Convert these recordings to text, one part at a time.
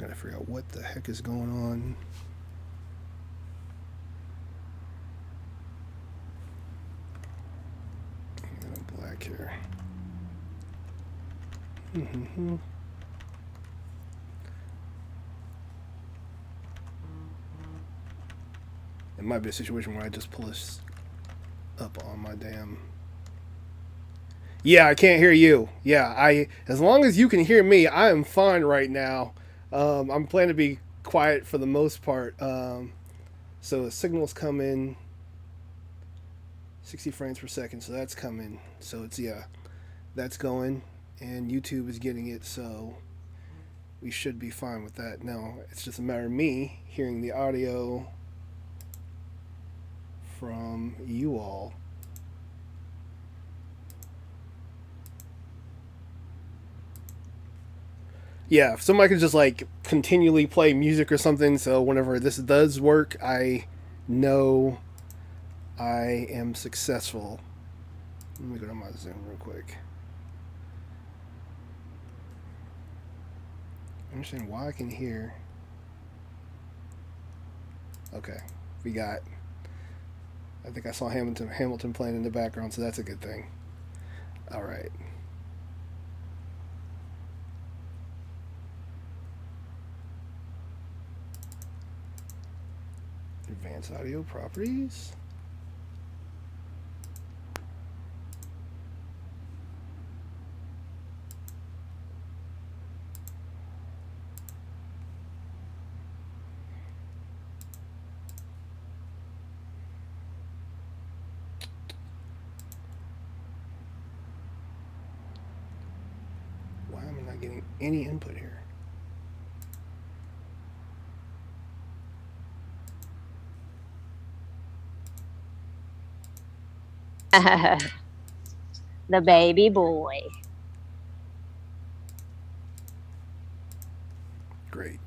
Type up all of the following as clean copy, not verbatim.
Gotta figure out what the heck is going on. Black here. Mm-hmm. It might be a situation where I just pull this up on my damn. Yeah, I can't hear you. Yeah, as long as you can hear me, I am fine right now. I'm planning to be quiet for the most part. So the signal's coming 60 frames per second, so that's coming. So it's that's going, and YouTube is getting it, so we should be fine with that. Now it's just a matter of me hearing the audio from you all. Yeah, if somebody could just like continually play music or something, so whenever this does work, I know I am successful. Let me go to my Zoom real quick. I understand why I can hear. Okay, we got. I think I saw Hamilton playing in the background, so that's a good thing. All right. Advanced audio properties. Why am I not getting any input here? The baby boy. Great.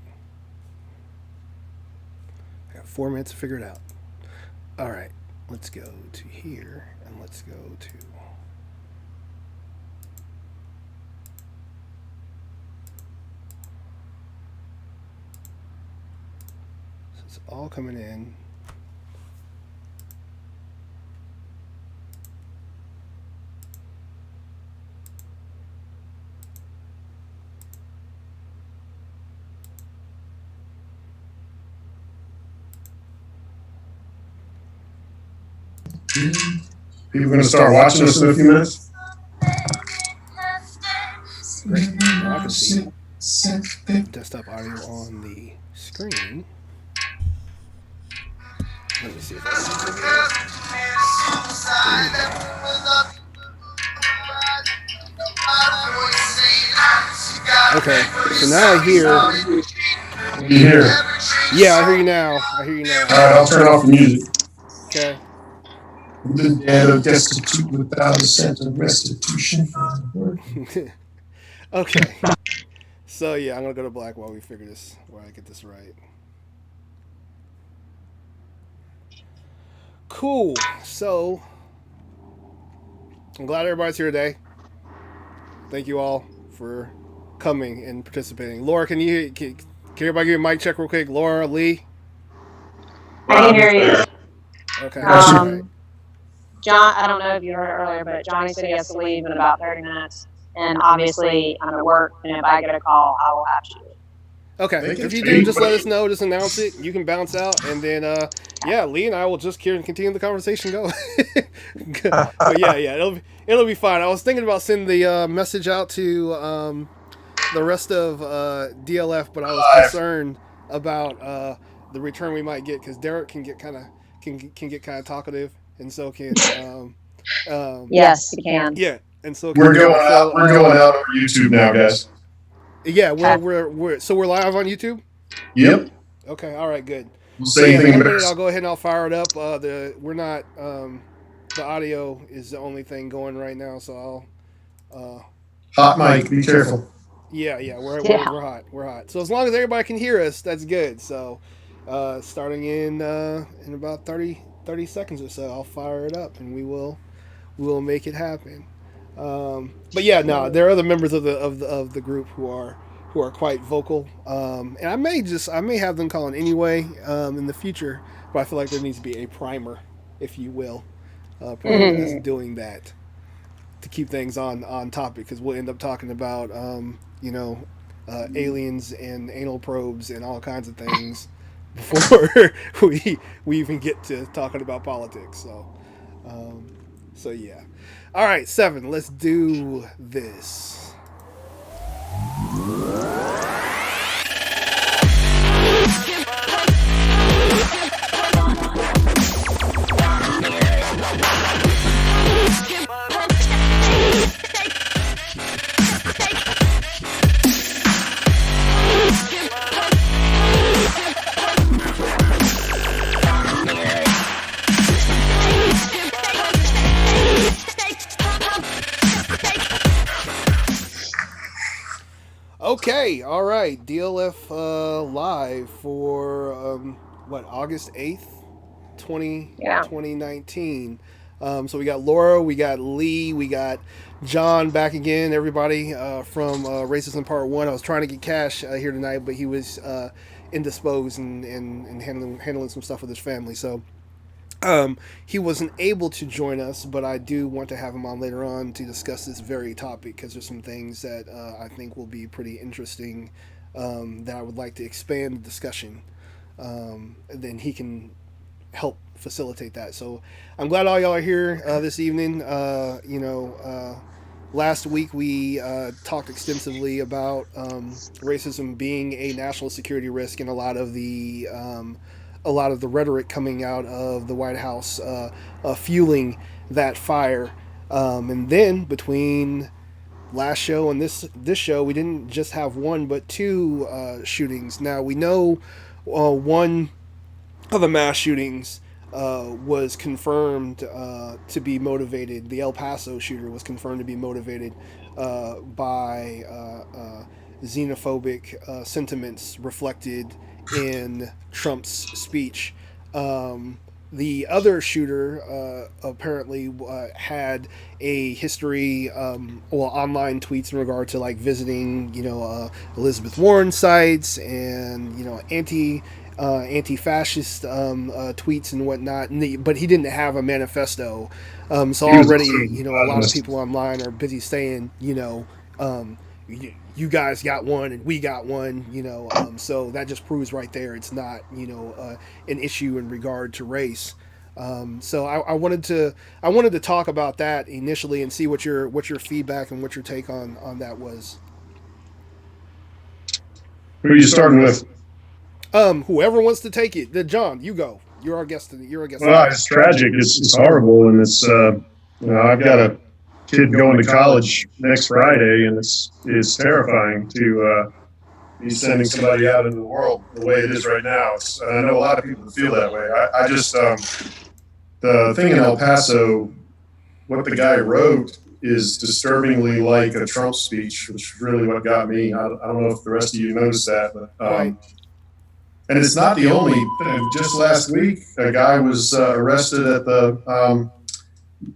I got 4 minutes to figure it out. All right, let's go to here and let's go to. So it's all coming in. People going to start watching us in a few minutes? Great. Now I can see desktop audio on the screen. Let me see if Okay, so now I hear. You hear? Yeah, I hear you now. I hear you now. All right, I'll turn off the music. Okay. The dead are destitute without a cent of restitution. Okay. So yeah, I'm gonna go to black while we figure this, while I get this right. Cool. So I'm glad everybody's here today. Thank you all for coming and participating. Laura, can everybody give a mic check real quick? Laura, Lee. I can hear you. Okay. John, I don't know if you heard it earlier, but Johnny said he has to leave in about 30 minutes. And obviously, I'm at work, and if I get a call, I will have you. Okay. If you do, just let us know. Just announce it. You can bounce out, and then Lee and I will just continue the conversation going. But yeah, it'll be fine. I was thinking about sending the message out to the rest of DLF, but I was concerned about the return we might get because Derek can get kind of talkative, and so can yes, he can. Yeah, and so we're going out. We're going out over YouTube now, guys. Yeah, we're live on YouTube. Yep. Okay. All right. Good. We'll say anything. In a minute, I'll go ahead and I'll fire it up. We're not. The audio is the only thing going right now, so I'll. Hot mic. Be careful. Yeah. We're hot. We're hot. So as long as everybody can hear us, that's good. So, starting in about 30 seconds or so, I'll fire it up and we will make it happen. But yeah, no, there are other members of the group who are who are quite vocal. And I may have them calling anyway in the future, but I feel like there needs to be a primer, if you will, prior to us doing that to keep things on topic, because we'll end up talking about aliens and anal probes and all kinds of things before we even get to talking about politics. Um, so yeah. All right, 7. Let's do this. Okay, all right. DLF live for August 8th, 2019. So we got Laura, we got Lee, we got John back again. Everybody from Racism Part 1. I was trying to get Cash here tonight, but he was indisposed and handling some stuff with his family. So he wasn't able to join us, but I do want to have him on later on to discuss this very topic, because there's some things that I think will be pretty interesting that I would like to expand the discussion. And then he can help facilitate that. So I'm glad all y'all are here this evening. Last week we talked extensively about racism being a national security risk, and a lot of the rhetoric coming out of the White House fueling that fire. And then between last show and this show, we didn't just have one but two shootings. Now we know one of the mass shootings was confirmed to be motivated. The El Paso shooter was confirmed to be motivated by xenophobic sentiments reflected in Trump's speech. The other shooter apparently had a history, online tweets in regard to like visiting, Elizabeth Warren sites and anti-fascist tweets and whatnot. But he didn't have a manifesto. So already, a lot of people online are busy saying, you guys got one and we got one, so that just proves right there it's not, an issue in regard to race. So I wanted to talk about that initially and see what your feedback and what your take on that was. Who are you starting with? Whoever wants to take it. John, you go. You're our guest. Well, it's tragic. It's horrible, and it's I've got a kid going to college next Friday, and it's terrifying to be sending somebody out into the world the way it is right now. I know a lot of people feel that way. I just the thing in El Paso, what the guy wrote is disturbingly like a Trump speech, which is really what got me. I don't know if the rest of you noticed that, but and it's not the only thing. Just last week, a guy was arrested at the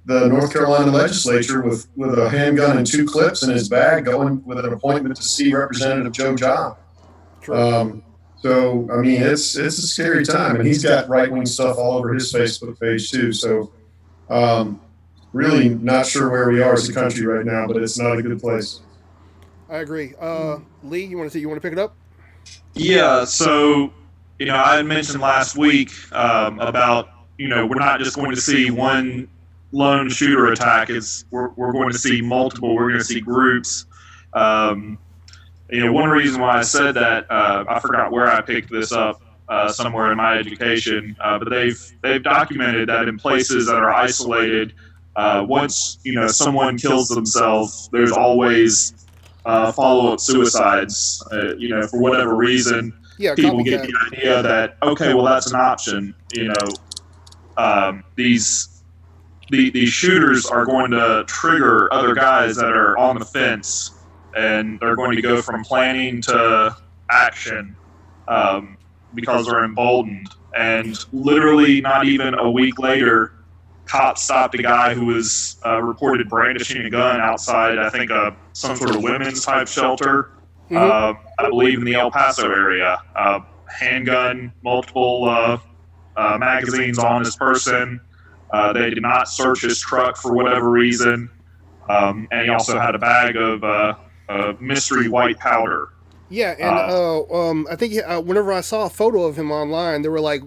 North Carolina legislature with a handgun and 2 clips in his bag, going with an appointment to see Representative Joe John. So, I mean, it's a scary time, and he's got right-wing stuff all over his Facebook page too. So, really not sure where we are as a country right now, but it's not a good place. I agree. Lee, you want to pick it up? Yeah. So, I had mentioned last week about we're not just going to see one lone shooter attack. We're going to see multiple. We're going to see groups. One reason why I said that, I forgot where I picked this up, somewhere in my education, but they've documented that in places that are isolated, once someone kills themselves, there's always follow-up suicides. For whatever reason, people get the idea that, okay, well, that's an option. These shooters are going to trigger other guys that are on the fence, and they're going to go from planning to action because they're emboldened. And literally not even a week later, cops stopped a guy who was reported brandishing a gun outside, I think, some sort of women's type shelter. I believe in the El Paso area. Handgun, multiple magazines on his person. They did not search his truck for whatever reason. And he also had a bag of mystery white powder. Yeah, and I think whenever I saw a photo of him online, there were like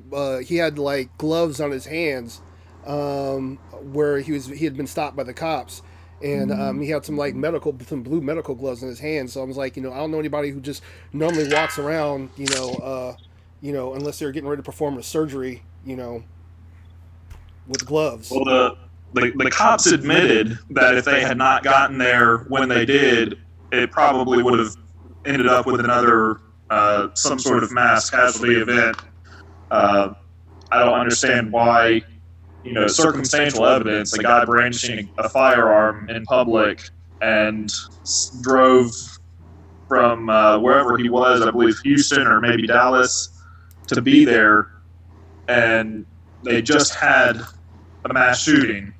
he had like gloves on his hands, where he had been stopped by the cops, and he had some blue medical gloves in his hands. So I was like, I don't know anybody who just normally walks around, unless they're getting ready to perform a surgery, with gloves. Well, the cops admitted that if they had not gotten there when they did, it probably would have ended up with another some sort of mass casualty event. I don't understand why, circumstantial evidence, a guy brandishing a firearm in public and drove from wherever he was, I believe Houston or maybe Dallas, to be there, and they just had a mass shooting.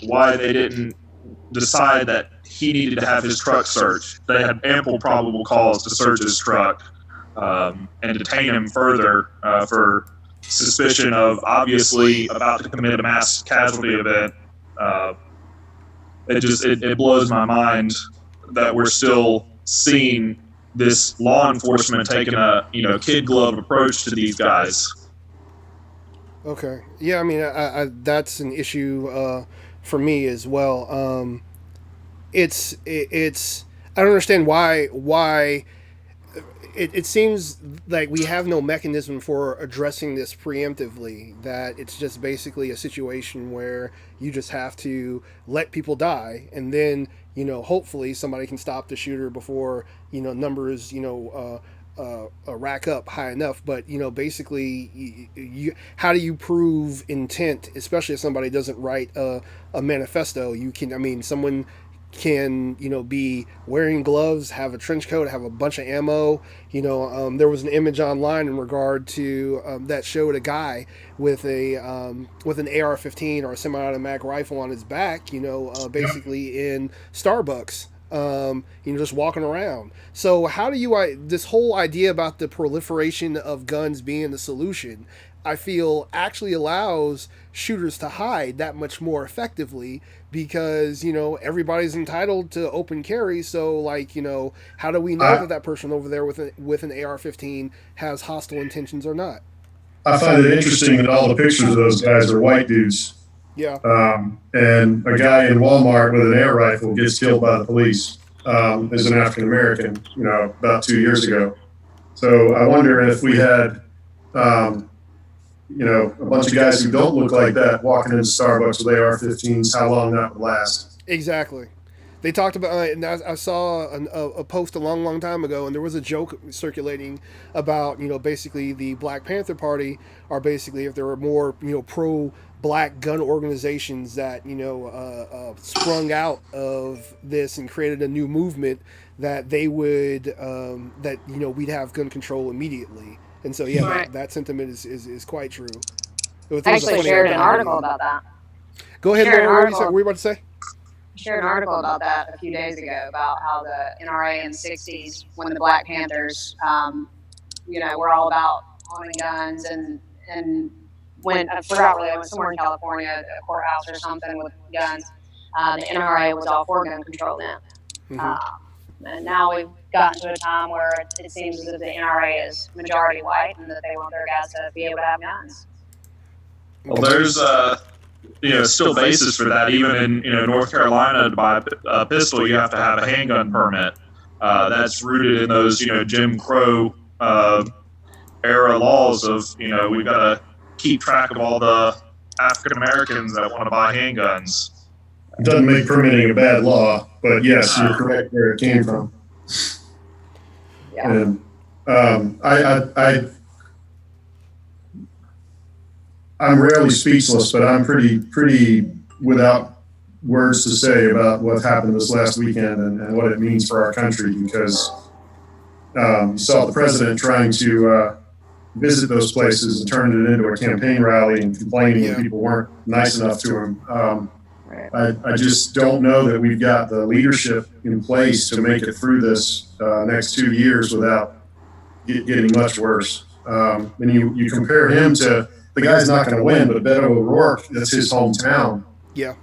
Why they didn't decide that he needed to have his truck searched. They had ample probable cause to search his truck and detain him further for suspicion of obviously about to commit a mass casualty event. It blows my mind that we're still seeing this law enforcement taking a kid glove approach to these guys. Okay. Yeah, I mean, I that's an issue for me as well. It's I don't understand why it seems like we have no mechanism for addressing this preemptively, that it's just basically a situation where you just have to let people die, and then hopefully somebody can stop the shooter before numbers rack up high enough. But basically, how do you prove intent, especially if somebody doesn't write a manifesto? Someone can be wearing gloves, have a trench coat, have a bunch of ammo. There was an image online in regard to that showed a guy with an AR-15 or a semi-automatic rifle on his back, basically in Starbucks, just walking around. So how do this whole idea about the proliferation of guns being the solution, I feel actually allows shooters to hide that much more effectively, because everybody's entitled to open carry. So how do we know that person over there with an AR-15 has hostile intentions or not? I find it interesting that all the pictures of those guys are white dudes. Yeah. And a guy in Walmart with an air rifle gets killed by the police as an African American, about 2 years ago. So I wonder if we had a bunch of guys who don't look like that walking into Starbucks with AR-15s, how long that would last. Exactly. They talked about, and I saw a post a long time ago, and there was a joke circulating about, basically the Black Panther Party are basically, if there were more, pro-black gun organizations that, sprung out of this and created a new movement, that they would, we'd have gun control immediately. And so, yeah, right. that sentiment is quite true. I actually shared an article about that. Go ahead, Laura. What were you about to say? Shared an article about that a few days ago, about how the NRA in the 60s, when the Black Panthers, were all about owning guns, and when, I forgot where they went, somewhere in California, a courthouse or something with guns, the NRA was all for gun control then. And now we've gotten to a time where it seems as if the NRA is majority white, and that they want their guys to be able to have guns. Well, there's still basis for that. Even in North Carolina, to buy a pistol, you have to have a handgun permit. That's rooted in those Jim Crow era laws of we've got to keep track of all the African Americans that want to buy handguns. It doesn't make permitting a bad law, but yes, you're correct where it came from. Yeah. And I'm rarely speechless, but I'm pretty without words to say about what happened this last weekend and what it means for our country, because you saw the president trying to visit those places and turn it into a campaign rally and complaining that people weren't nice enough to him. I just don't know that we've got the leadership in place to make it through this next 2 years without getting much worse. And you compare him to the guy's not going to win, but Beto O'Rourke, that's his hometown. Yeah.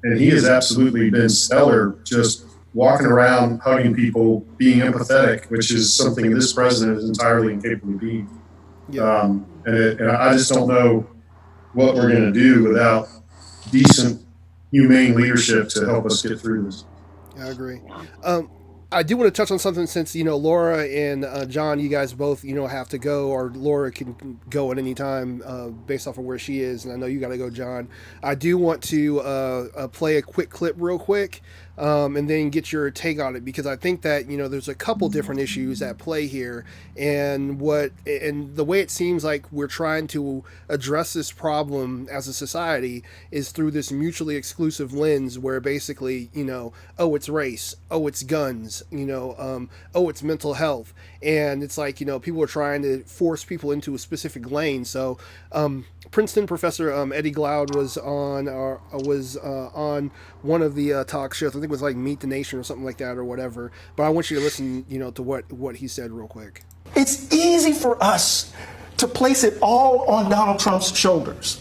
And he has absolutely been stellar, just walking around, hugging people, being empathetic, which is something this president is entirely incapable of being. Yeah. And I just don't know what we're going to do without decent, humane leadership to help us get through this. I agree. I do want to touch on something since, Laura and John, you guys both, have to go, or Laura can go at any time based off of where she is. And I know you got to go, John. I do want to play a quick clip real quick and then get your take on it, because I think that, there's a couple different issues at play here, and the way it seems like we're trying to address this problem as a society is through this mutually exclusive lens where basically, oh, it's race, oh, it's guns, oh, it's mental health. And it's like, people are trying to force people into a specific lane. So Princeton professor Eddie Glaude was on one of the talk shows. I think it was like Meet the Nation or something like that or whatever. But I want you to listen, to what he said real quick. It's easy for us to place it all on Donald Trump's shoulders.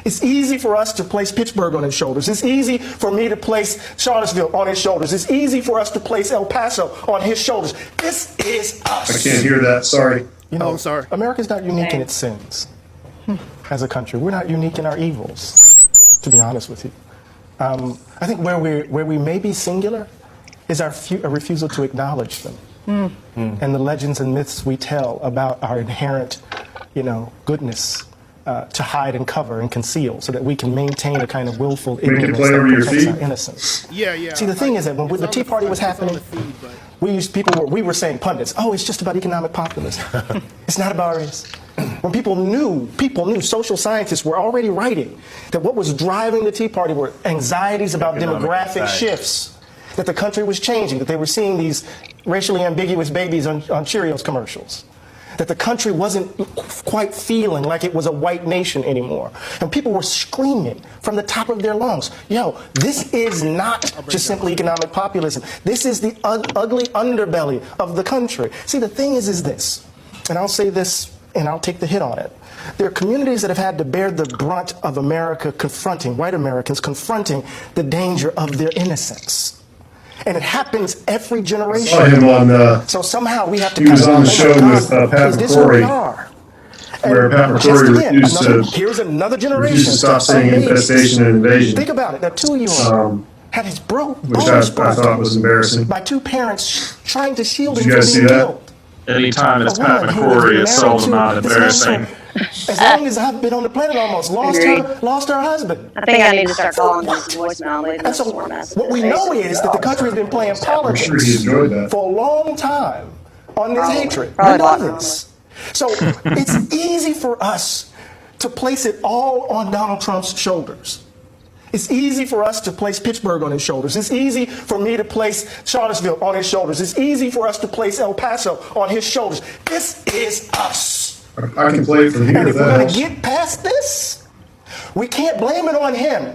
It's easy for us to place Pittsburgh on his shoulders. It's easy for me to place Charlottesville on his shoulders. It's easy for us to place El Paso on his shoulders. This is us. I can't hear that. Sorry. I'm sorry. America's not unique in its sins as a country. We're not unique in our evils, to be honest with you. I think where we may be singular is our refusal to acknowledge them. And the legends and myths we tell about our inherent, goodness to hide and cover and conceal, so that we can maintain a kind of willful ignorance that protects our innocence. Yeah. See, the thing is that when the Tea Party was happening, we were saying, pundits, oh, it's just about economic populism. It's not about race. When people knew, social scientists were already writing that what was driving the Tea Party were anxieties about demographic shifts, that the country was changing, that they were seeing these racially ambiguous babies on Cheerios commercials, that the country wasn't quite feeling like it was a white nation anymore. And people were screaming from the top of their lungs, yo, this is not just simply economic populism. This is the ugly underbelly of the country. See, the thing is this, and I'll say this and I'll take the hit on it. There are communities that have had to bear the brunt of white Americans confronting the danger of their innocence. And it happens every generation. I saw him on. So somehow we have to. He was on the show with Pat McCrory, where Pat McCrory here's another generation. refused to stop saying infestation and invasion. Think about it. That 2-year-old had his which I thought was embarrassing. by two parents trying to shield him Did you from guys being see that? killed. Anytime it's Pat McCrory, it's seldom not embarrassing. As long as I've been on the planet, almost lost her husband. I think I need to start calling this voicemail. Leaving And so what we know is that the country has been playing I'm politics sure he enjoyed that. for a long time on this hatred. probably We know lots of this. So it's easy for us to place it all on Donald Trump's shoulders. It's easy for us to place Pittsburgh on his shoulders. It's easy for me to place Charlottesville on his shoulders. It's easy for us to place El Paso on his shoulders. This is us. I can play it from here. And if If we're that going to helps. get past this, we can't blame it on him.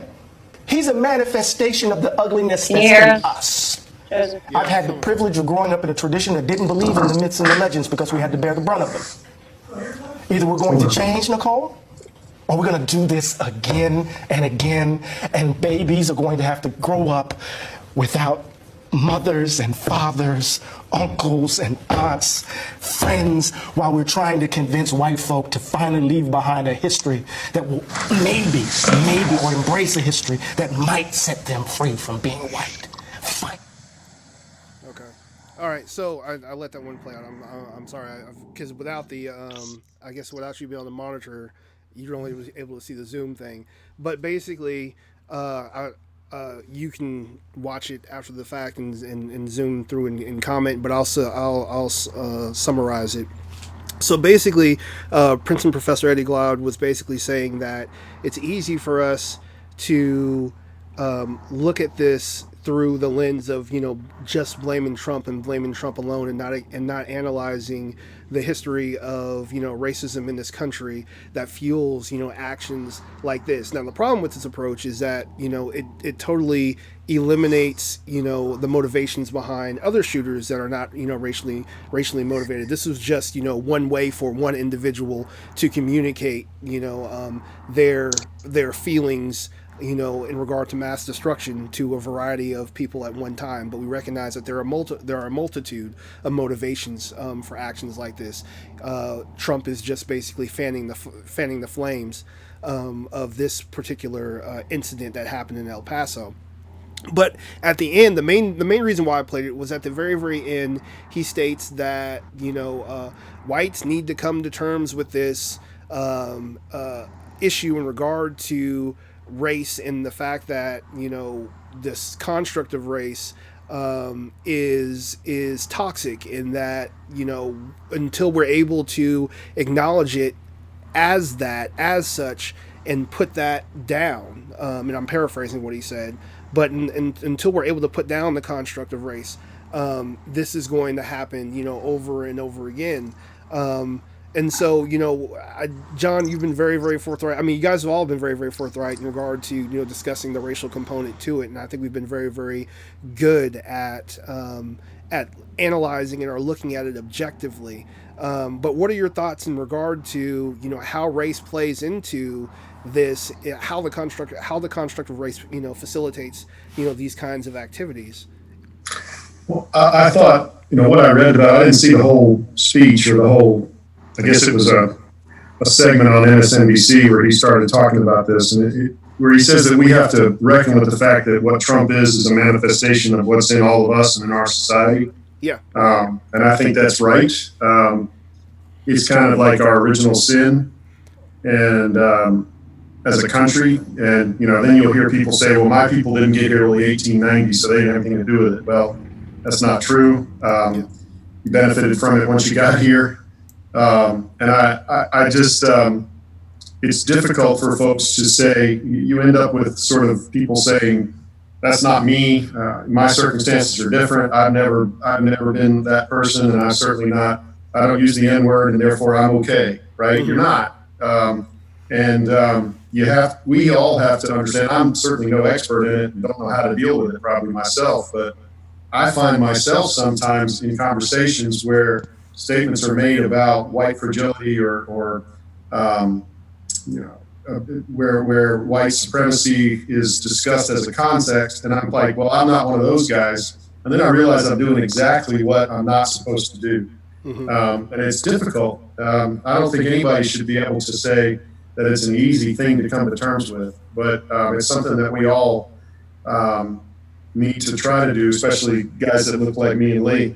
He's a manifestation of the ugliness that's in us. I've had the privilege of growing up in a tradition that didn't believe in the myths and the legends because we had to bear the brunt of them. Either we're going to change, Nicole, or we're going to do this again and again, and babies are going to have to grow up without mothers and fathers, uncles and aunts, friends, while we're trying to convince white folk to finally leave behind a history that will maybe, or embrace a history that might set them free from being white. Fine. Okay. All right. So I let that one play out. I'm sorry, because without the I guess without you being on the monitor, you're only able to see the Zoom thing. But basically, you can watch it after the fact and zoom through and comment. But I'll summarize it. So basically, Princeton professor Eddie Glaude was basically saying that it's easy for us to look at this through the lens of just blaming Trump and blaming Trump alone, and not analyzing the history of racism in this country that fuels actions like this. Now the problem with this approach is that it totally eliminates the motivations behind other shooters that are not racially motivated. This was just one way for one individual to communicate their feelings in regard to mass destruction to a variety of people at one time. But we recognize that there are a multitude of motivations for actions like this. Trump is just basically fanning the flames of this particular incident that happened in El Paso. But at the end, the main reason why I played it was at the very, very end. He states that whites need to come to terms with this issue in regard to race, and the fact that this construct of race is toxic, in that until we're able to acknowledge it as such and put that down, and I'm paraphrasing what he said, but until we're able to put down the construct of race, this is going to happen over and over again. And so, John, you've been very, very forthright. I mean, you guys have all been very, very forthright in regard to, discussing the racial component to it. And I think we've been very, very good at analyzing it or looking at it objectively. But what are your thoughts in regard to, how race plays into this, how the construct of race, facilitates, these kinds of activities? Well, I thought, what I read about, I didn't see the whole speech or the whole, I guess it was a segment on MSNBC where he started talking about this, and where he says that we have to reckon with the fact that what Trump is a manifestation of what's in all of us and in our society. Yeah. And I think that's right. It's kind of like our original sin, and as a country, and then you'll hear people say, "Well, my people didn't get here till the 1890s, so they didn't have anything to do with it." Well, that's not true. You benefited from it once you got here. And I just, it's difficult for folks to say. You end up with sort of people saying, "That's not me. My circumstances are different. I've never been that person, and I don't use the N-word, and therefore I'm okay." Right? Mm-hmm. You're not. We all have to understand. I'm certainly no expert in it and don't know how to deal with it probably myself, but I find myself sometimes in conversations where statements are made about white fragility or where white supremacy is discussed as a context, and I'm like, well, I'm not one of those guys, and then I realize I'm doing exactly what I'm not supposed to do. Mm-hmm. And it's difficult. I don't think anybody should be able to say that it's an easy thing to come to terms with, but it's something that we all need to try to do, especially guys that look like me and Lee.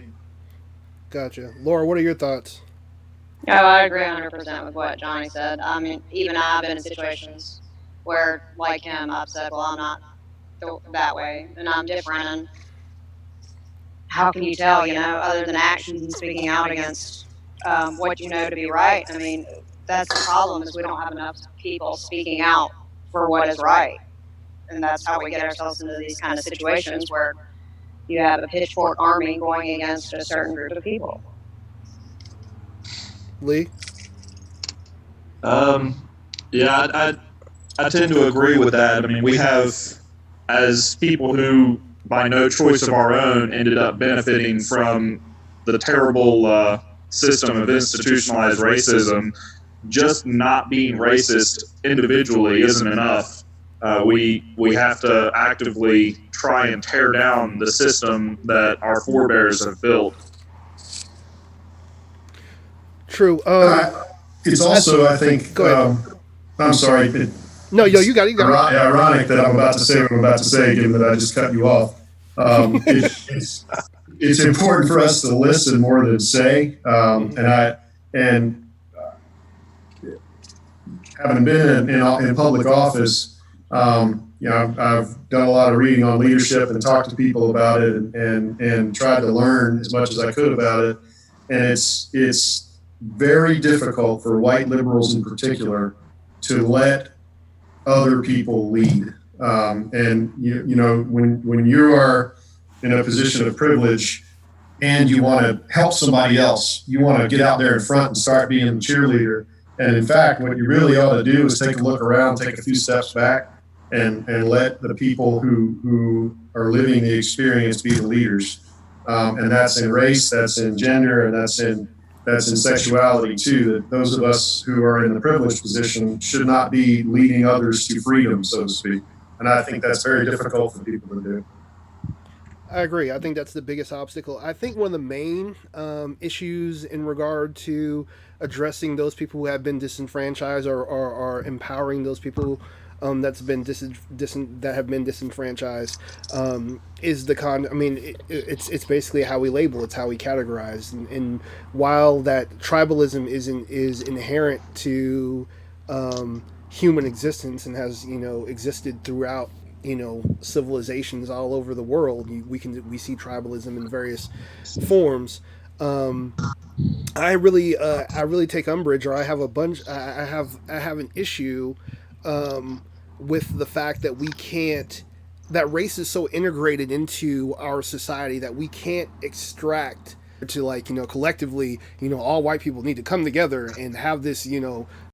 Gotcha. Laura, what are your thoughts? Oh, I agree 100% with what Johnny said. I mean, even I've been in situations where, like him, I've said, well, I'm not that way, and I'm different. And how can you tell, other than actions and speaking out against what you know to be right? I mean, that's the problem, is we don't have enough people speaking out for what is right. And that's how we get ourselves into these kind of situations where you have a pitchfork army going against a certain group of people. Lee? Yeah, I tend to agree with that. I mean, we have, as people who, by no choice of our own, ended up benefiting from the terrible system of institutionalized racism, just not being racist individually isn't enough. We have to actively try and tear down the system that our forebears have built. True. It's also, I think, go ahead. I'm sorry. You got it. Ironic that I'm about to say what I'm about to say, given that I just cut you off. It's important for us to listen more than say. And having been in public office, I've done a lot of reading on leadership and talked to people about it and tried to learn as much as I could about it. And it's very difficult for white liberals in particular to let other people lead. And you know, when you are in a position of privilege and you want to help somebody else, you want to get out there in front and start being a cheerleader. And in fact, what you really ought to do is take a look around, take a few steps back, and let the people who are living the experience be the leaders. And that's in race, that's in gender, and that's in sexuality too. That those of us who are in the privileged position should not be leading others to freedom, so to speak. And I think that's very difficult for people to do. I agree. I think that's the biggest obstacle. I think one of the main issues in regard to addressing those people who have been disenfranchised, or empowering those people that have been disenfranchised, is the I mean, it's basically how we label. It's how we categorize. And while that tribalism is inherent to human existence and has existed throughout civilizations all over the world, we see tribalism in various forms. I really take umbrage, or I have a bunch. I have an issue with the fact that that race is so integrated into our society that we can't extract to, like, collectively, all white people need to come together and have this